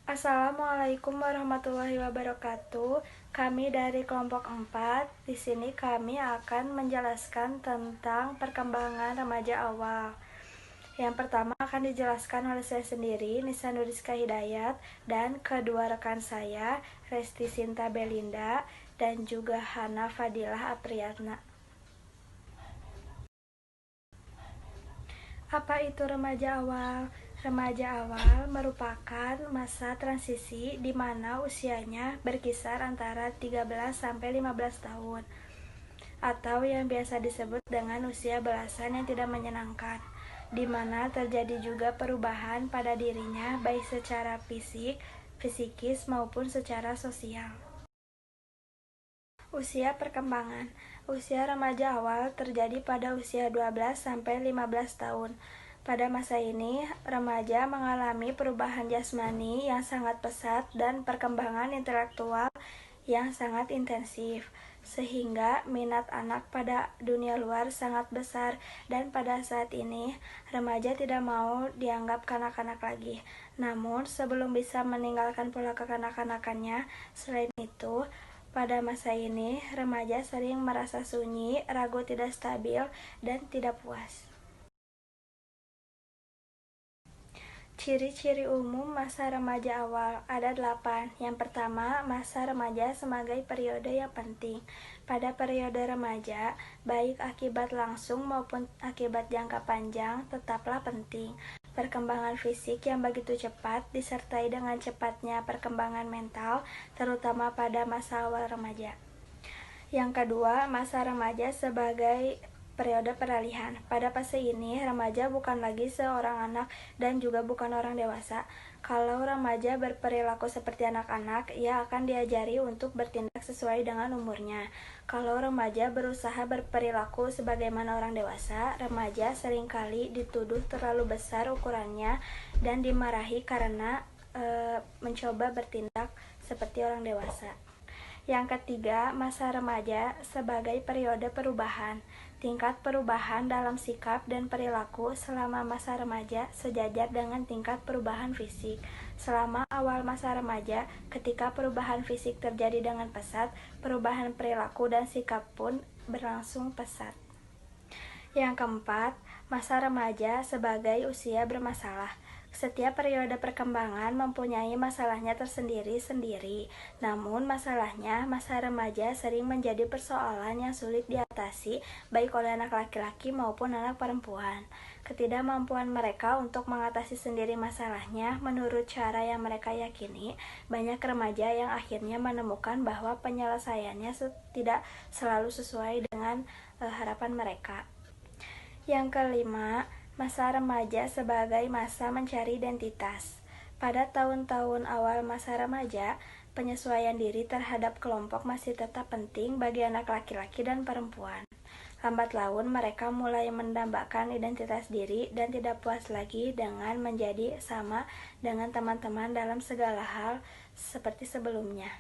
Assalamualaikum warahmatullahi wabarakatuh. Kami dari kelompok 4. Di sini kami akan menjelaskan tentang perkembangan remaja awal. Yang pertama akan dijelaskan oleh saya sendiri, Nisa Nuriska Hidayat, dan kedua rekan saya, Resti Sinta Belinda, dan juga Hana Fadilah Apriyatna. Apa itu remaja awal? Remaja awal merupakan masa transisi di mana usianya berkisar antara 13 sampai 15 tahun atau yang biasa disebut dengan usia belasan yang tidak menyenangkan, di mana terjadi juga perubahan pada dirinya baik secara fisik, psikis maupun secara sosial. Usia perkembangan. Usia remaja awal terjadi pada usia 12 sampai 15 tahun. Pada masa ini, remaja mengalami perubahan jasmani yang sangat pesat dan perkembangan intelektual yang sangat intensif, sehingga minat anak pada dunia luar sangat besar, dan pada saat ini remaja tidak mau dianggap kanak-kanak lagi. Namun, sebelum bisa meninggalkan pola kekanak-kanakannya, selain itu, pada masa ini, remaja sering merasa sunyi, ragu, tidak stabil, dan tidak puas. Ciri-ciri umum masa remaja awal ada 8. Yang pertama, masa remaja sebagai periode yang penting. Pada periode remaja, baik akibat langsung maupun akibat jangka panjang, tetaplah penting. Perkembangan fisik yang begitu cepat disertai dengan cepatnya perkembangan mental, terutama pada masa awal remaja. Yang kedua, masa remaja sebagai periode peralihan. Pada fase ini, remaja bukan lagi seorang anak dan juga bukan orang dewasa. Kalau remaja berperilaku seperti anak-anak, ia akan diajari untuk bertindak sesuai dengan umurnya. Kalau remaja berusaha berperilaku sebagaimana orang dewasa, remaja seringkali dituduh terlalu besar ukurannya dan dimarahi karena mencoba bertindak seperti orang dewasa. Yang ketiga, masa remaja sebagai periode perubahan. Tingkat perubahan dalam sikap dan perilaku selama masa remaja sejajar dengan tingkat perubahan fisik. Selama awal masa remaja, ketika perubahan fisik terjadi dengan pesat, perubahan perilaku dan sikap pun berlangsung pesat. Yang keempat, masa remaja sebagai usia bermasalah. Setiap periode perkembangan mempunyai masalahnya tersendiri-sendiri. Namun masalahnya masa remaja sering menjadi persoalan yang sulit diatasi baik oleh anak laki-laki maupun anak perempuan. Ketidakmampuan mereka untuk mengatasi sendiri masalahnya menurut cara yang mereka yakini, banyak remaja yang akhirnya menemukan bahwa penyelesaiannya tidak selalu sesuai dengan harapan mereka. Yang kelima, masa remaja sebagai masa mencari identitas. Pada tahun-tahun awal masa remaja, penyesuaian diri terhadap kelompok masih tetap penting bagi anak laki-laki dan perempuan. Lambat laun mereka mulai mendambakan identitas diri dan tidak puas lagi dengan menjadi sama dengan teman-teman dalam segala hal seperti sebelumnya.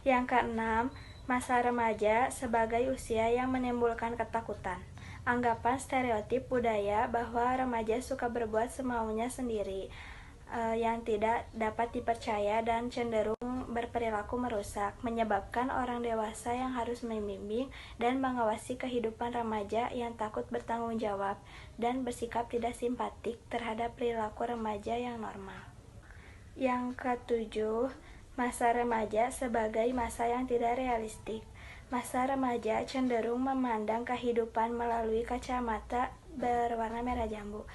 Yang keenam, masa remaja sebagai usia yang menimbulkan ketakutan. Anggapan stereotip budaya bahwa remaja suka berbuat semaunya sendiri, yang tidak dapat dipercaya dan cenderung berperilaku merusak, menyebabkan orang dewasa yang harus membimbing dan mengawasi kehidupan remaja yang takut bertanggung jawab dan bersikap tidak simpatik terhadap perilaku remaja yang normal. Yang ketujuh, masa remaja sebagai masa yang tidak realistik. Masa remaja cenderung memandang kehidupan melalui kacamata berwarna merah jambu.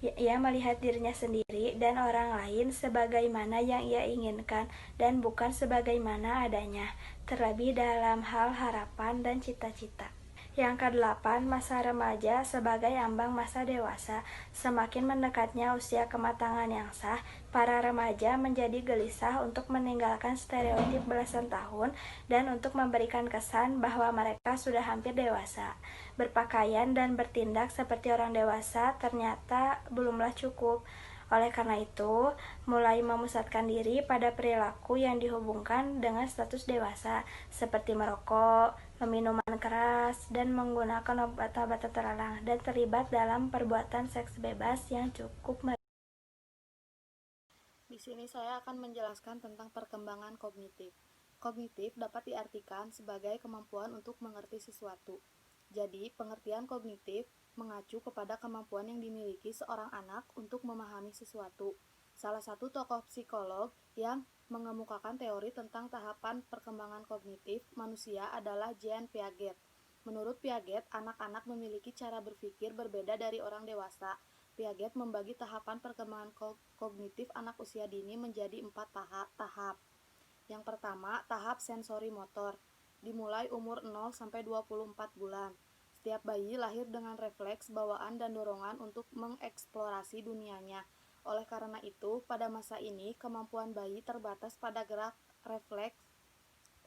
Ia melihat dirinya sendiri dan orang lain sebagaimana yang ia inginkan dan bukan sebagaimana adanya, terlebih dalam hal harapan dan cita-cita. Yang kedelapan, masa remaja sebagai ambang masa dewasa. Semakin mendekatnya usia kematangan yang sah, para remaja menjadi gelisah untuk meninggalkan stereotip belasan tahun dan untuk memberikan kesan bahwa mereka sudah hampir dewasa. Berpakaian dan bertindak seperti orang dewasa ternyata belumlah cukup. Oleh karena itu, mulai memusatkan diri pada perilaku yang dihubungkan dengan status dewasa, seperti merokok, minuman keras, dan menggunakan obat-obatan terlarang, dan terlibat dalam perbuatan seks bebas yang cukup Di sini saya akan menjelaskan tentang perkembangan kognitif. Kognitif dapat diartikan sebagai kemampuan untuk mengerti sesuatu. Jadi, pengertian kognitif mengacu kepada kemampuan yang dimiliki seorang anak untuk memahami sesuatu. Salah satu tokoh psikolog yang mengemukakan teori tentang tahapan perkembangan kognitif manusia adalah Jean Piaget. Menurut Piaget, anak-anak memiliki cara berpikir berbeda dari orang dewasa. Piaget membagi tahapan perkembangan kognitif anak usia dini menjadi 4 tahap. Yang pertama, tahap sensori motor. Dimulai umur 0 sampai 24 bulan. Setiap bayi lahir dengan refleks, bawaan, dan dorongan untuk mengeksplorasi dunianya. Oleh karena itu, pada masa ini, kemampuan bayi terbatas pada gerak, refleks,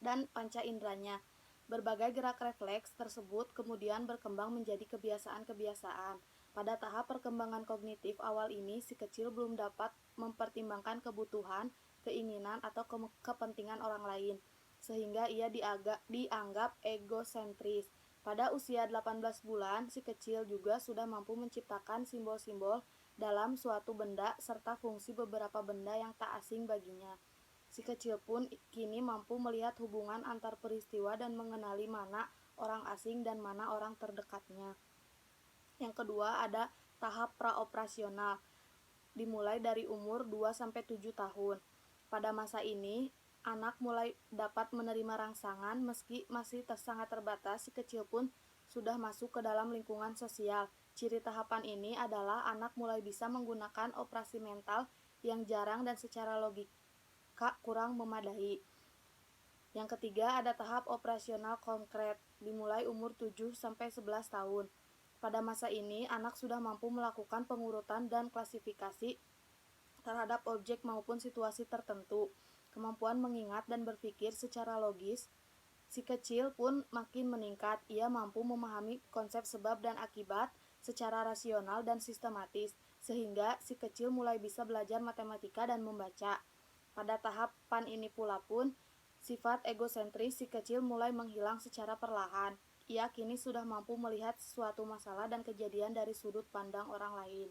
dan panca inderanya. Berbagai gerak refleks tersebut kemudian berkembang menjadi kebiasaan-kebiasaan. Pada tahap perkembangan kognitif awal ini, si kecil belum dapat mempertimbangkan kebutuhan, keinginan, atau kepentingan orang lain, sehingga ia dianggap egosentris. Pada usia 18 bulan, si kecil juga sudah mampu menciptakan simbol-simbol dalam suatu benda serta fungsi beberapa benda yang tak asing baginya. Si kecil pun kini mampu melihat hubungan antar peristiwa dan mengenali mana orang asing dan mana orang terdekatnya. Yang kedua ada tahap praoperasional, dimulai dari umur 2-7 tahun. Pada masa ini, anak mulai dapat menerima rangsangan meski masih sangat terbatas, si kecil pun sudah masuk ke dalam lingkungan sosial. Ciri tahapan ini adalah anak mulai bisa menggunakan operasi mental yang jarang dan secara logika kurang memadai. Yang ketiga ada tahap operasional konkret, dimulai umur 7-11 tahun. Pada masa ini, anak sudah mampu melakukan pengurutan dan klasifikasi terhadap objek maupun situasi tertentu. Kemampuan mengingat dan berpikir secara logis si kecil pun makin meningkat. Ia mampu memahami konsep sebab dan akibat secara rasional dan sistematis, sehingga si kecil mulai bisa belajar matematika dan membaca. Pada tahapan ini pula pun, sifat egosentris si kecil mulai menghilang secara perlahan. Ia kini sudah mampu melihat suatu masalah dan kejadian dari sudut pandang orang lain.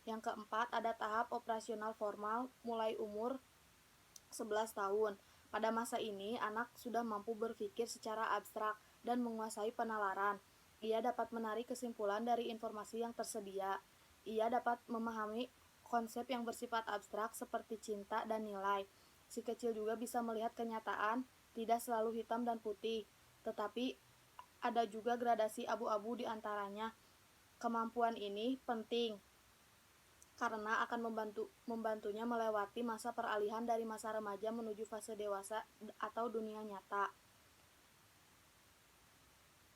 Yang keempat, ada tahap operasional formal mulai umur 11 tahun. Pada masa ini, anak sudah mampu berpikir secara abstrak dan menguasai penalaran. Ia dapat menarik kesimpulan dari informasi yang tersedia. Ia dapat memahami konsep yang bersifat abstrak seperti cinta dan nilai. Si kecil juga bisa melihat kenyataan, tidak selalu hitam dan putih, tetapi ada juga gradasi abu-abu di antaranya. Kemampuan ini penting karena akan membantunya melewati masa peralihan dari masa remaja menuju fase dewasa atau dunia nyata.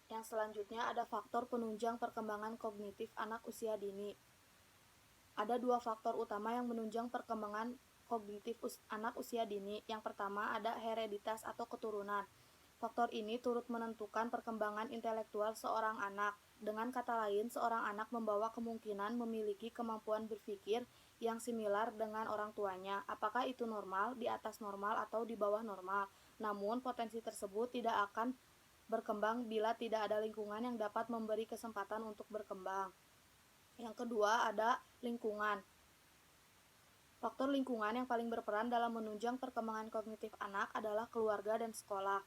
Yang selanjutnya ada faktor penunjang perkembangan kognitif anak usia dini. Ada 2 faktor utama yang menunjang perkembangan kognitif anak usia dini. Yang pertama ada hereditas atau keturunan. Faktor ini turut menentukan perkembangan intelektual seorang anak. Dengan kata lain, seorang anak membawa kemungkinan memiliki kemampuan berpikir yang similar dengan orang tuanya. Apakah itu normal, di atas normal, atau di bawah normal? Namun, potensi tersebut tidak akan berkembang bila tidak ada lingkungan yang dapat memberi kesempatan untuk berkembang. Yang kedua ada lingkungan. Faktor lingkungan yang paling berperan dalam menunjang perkembangan kognitif anak adalah keluarga dan sekolah.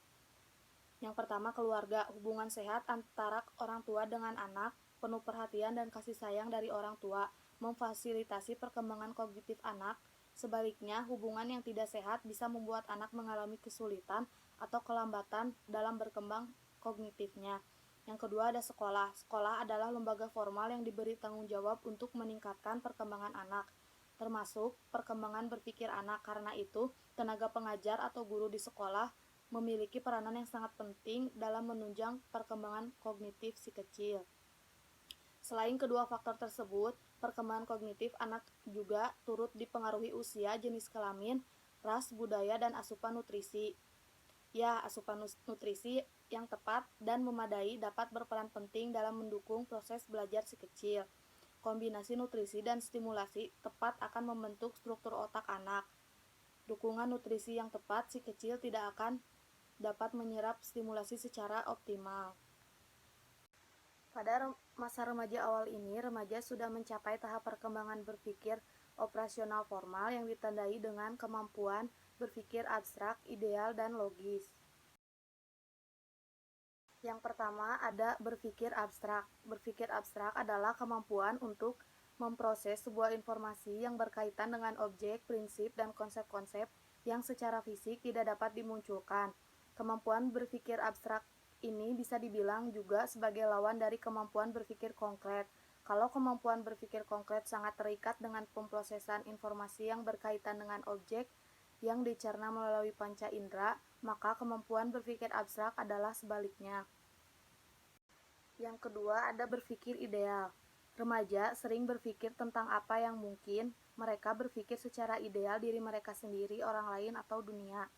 Yang pertama, keluarga. Hubungan sehat antara orang tua dengan anak, penuh perhatian dan kasih sayang dari orang tua, memfasilitasi perkembangan kognitif anak. Sebaliknya, hubungan yang tidak sehat bisa membuat anak mengalami kesulitan atau kelambatan dalam berkembang kognitifnya. Yang kedua ada sekolah. Sekolah adalah lembaga formal yang diberi tanggung jawab untuk meningkatkan perkembangan anak, termasuk perkembangan berpikir anak. Karena itu, tenaga pengajar atau guru di sekolah memiliki peranan yang sangat penting dalam menunjang perkembangan kognitif si kecil. Selain kedua faktor tersebut, perkembangan kognitif anak juga turut dipengaruhi usia, jenis kelamin, ras, budaya, dan asupan nutrisi. Ya, asupan nutrisi yang tepat dan memadai dapat berperan penting dalam mendukung proses belajar si kecil. Kombinasi nutrisi dan stimulasi tepat akan membentuk struktur otak anak. Dukungan nutrisi yang tepat, si kecil tidak akan dapat menyerap stimulasi secara optimal. Pada masa remaja awal ini, remaja sudah mencapai tahap perkembangan berpikir operasional formal yang ditandai dengan kemampuan berpikir abstrak, ideal, dan logis. Yang pertama ada berpikir abstrak. Berpikir abstrak adalah kemampuan untuk memproses sebuah informasi yang berkaitan dengan objek, prinsip, dan konsep-konsep yang secara fisik tidak dapat dimunculkan. Kemampuan berpikir abstrak ini bisa dibilang juga sebagai lawan dari kemampuan berpikir konkret. Kalau kemampuan berpikir konkret sangat terikat dengan pemrosesan informasi yang berkaitan dengan objek yang dicerna melalui panca indera, maka kemampuan berpikir abstrak adalah sebaliknya. Yang kedua ada berpikir ideal. Remaja sering berpikir tentang apa yang mungkin. Mereka berpikir secara ideal diri mereka sendiri, orang lain, atau dunia.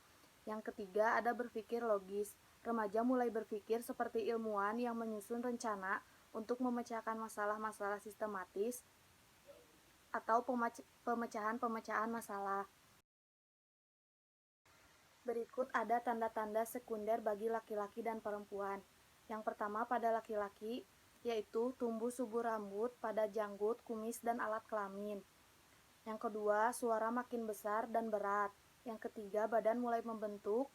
Yang ketiga ada berpikir logis. Remaja mulai berpikir seperti ilmuwan yang menyusun rencana untuk memecahkan masalah-masalah sistematis atau pemecahan-pemecahan masalah. Berikut ada tanda-tanda sekunder bagi laki-laki dan perempuan. Yang pertama pada laki-laki, yaitu tumbuh subur rambut pada janggut, kumis, dan alat kelamin. Yang kedua, suara makin besar dan berat. Yang ketiga, badan mulai membentuk.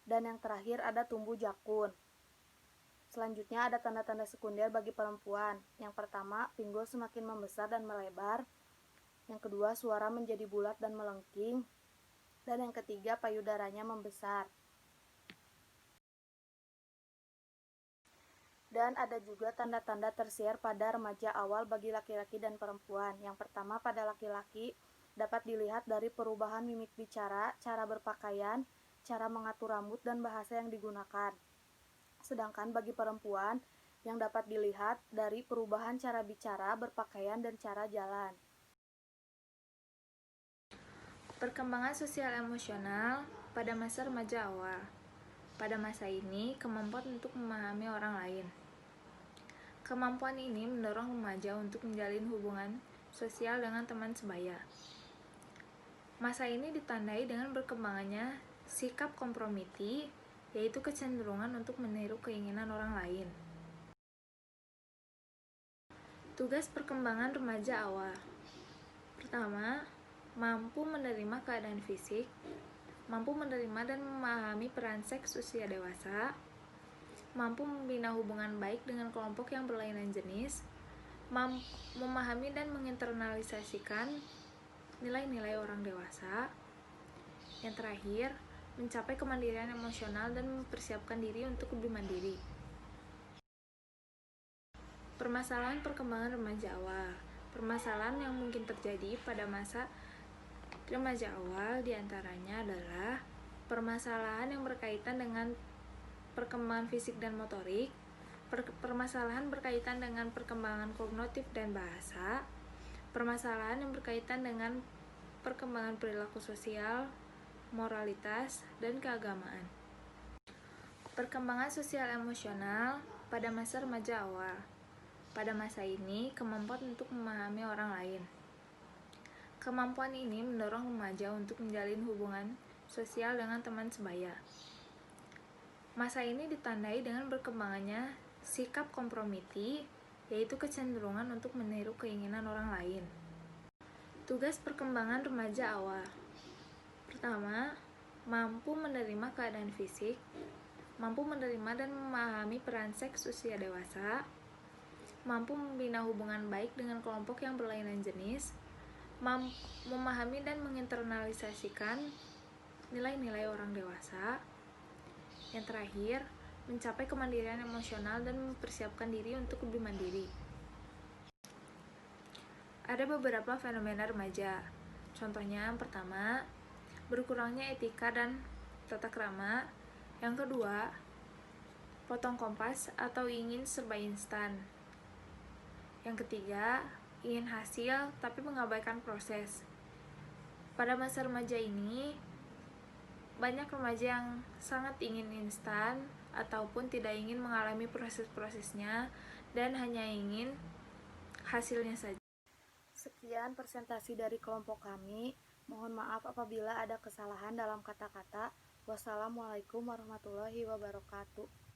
Dan yang terakhir ada tumbuh jakun. Selanjutnya ada tanda-tanda sekunder bagi perempuan. Yang pertama, pinggul semakin membesar dan melebar. Yang kedua, suara menjadi bulat dan melengking. Dan yang ketiga, payudaranya membesar. Dan ada juga tanda-tanda tersier pada remaja awal bagi laki-laki dan perempuan. Yang pertama pada laki-laki dapat dilihat dari perubahan mimik bicara, cara berpakaian, cara mengatur rambut, dan bahasa yang digunakan. Sedangkan bagi perempuan yang dapat dilihat dari perubahan cara bicara, berpakaian, dan cara jalan. Perkembangan sosial emosional pada masa remaja awal. Pada masa ini, kemampuan untuk memahami orang lain. Kemampuan ini mendorong remaja untuk menjalin hubungan sosial dengan teman sebaya. Masa ini ditandai dengan berkembangannya sikap kompromiti, yaitu kecenderungan untuk meniru keinginan orang lain. Tugas perkembangan remaja awal. Pertama, mampu menerima keadaan fisik, mampu menerima dan memahami peran seks usia dewasa, mampu membina hubungan baik dengan kelompok yang berlainan jenis, memahami dan menginternalisasikan nilai-nilai orang dewasa. Yang terakhir, mencapai kemandirian emosional dan mempersiapkan diri untuk lebih mandiri. Permasalahan perkembangan remaja awal. Permasalahan yang mungkin terjadi pada masa remaja awal diantaranya adalah permasalahan yang berkaitan dengan perkembangan fisik dan motorik, permasalahan berkaitan dengan perkembangan kognitif dan bahasa, permasalahan yang berkaitan dengan perkembangan perilaku sosial, moralitas, dan keagamaan. Perkembangan sosial emosional pada masa remaja awal. Pada masa ini, kemampuan untuk memahami orang lain. Kemampuan ini mendorong remaja untuk menjalin hubungan sosial dengan teman sebaya. Masa ini ditandai dengan berkembangannya sikap kompromiti, yaitu kecenderungan untuk meniru keinginan orang lain. Tugas perkembangan remaja awal. Pertama, mampu menerima keadaan fisik, mampu menerima dan memahami peran seks usia dewasa, mampu membina hubungan baik dengan kelompok yang berlainan jenis, memahami dan menginternalisasikan nilai-nilai orang dewasa. Yang terakhir, mencapai kemandirian emosional dan mempersiapkan diri untuk lebih mandiri. Ada beberapa fenomena remaja. Contohnya yang pertama, berkurangnya etika dan tata krama. Yang kedua, potong kompas atau ingin serba instan. Yang ketiga, ingin hasil tapi mengabaikan proses. Pada masa remaja ini, banyak remaja yang sangat ingin instan ataupun tidak ingin mengalami proses-prosesnya dan hanya ingin hasilnya saja. Sekian presentasi dari kelompok kami. Mohon maaf apabila ada kesalahan dalam kata-kata. Wassalamualaikum warahmatullahi wabarakatuh.